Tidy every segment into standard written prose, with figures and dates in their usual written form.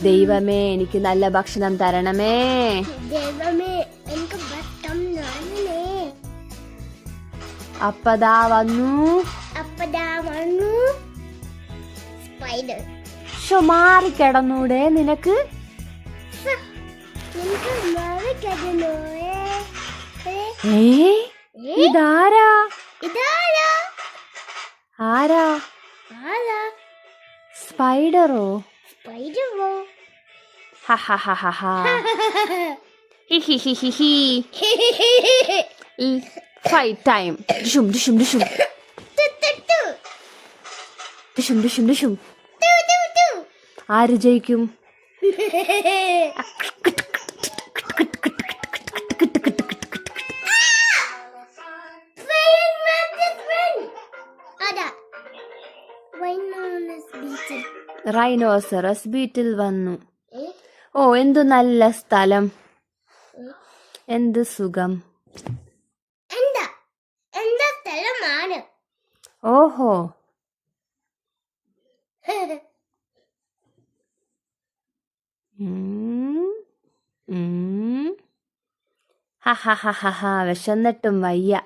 ദൈവമേ എനിക്ക് നല്ല ഭക്ഷണം തരണമേ. ദൈവമേ എനിക്ക് ഭക്ഷണം തരണമേ. അപ്പദാ വന്നു സ്പൈഡർ. മാറിക്കിടന്നൂടെ നിനക്ക്? ഇതാരാ? ആരാ? സ്പൈഡറോ? Fight time. ഡിഷും ഡിഷും ഡിഷും ഡിഷും ഡിഷും ഡിഷും. ആര് ജയിക്കും? റൈനോസറസ് ബീറ്റിൽ വന്നു. ഓ എന്തു നല്ല സ്ഥലം, എന്ത് സുഖം. എന്താ സ്ഥലമാണ്? ഓഹോ. വിശന്നിട്ടും വയ്യ.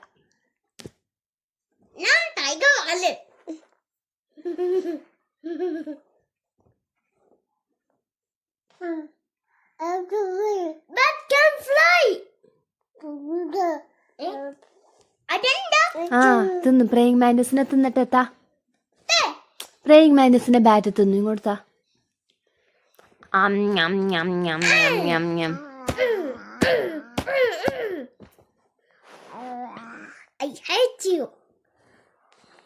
തിന്നു. പ്രേയിങ് മാൻഡസിനെ തിന്നിട്ടെത്താ. പ്രേയിങ് മാൻഡസിന്റെ ബാറ്റ് തിന്നു. ഇങ്ങോട്ടാ. I hate you.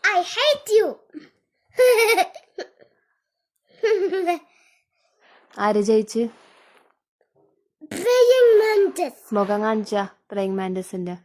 I hate you. ആര് ജയിച്ച്? Praying mantis. മുഖം കാണിച്ചാ പ്രേയിങ് മാൻഡസിന്റെ.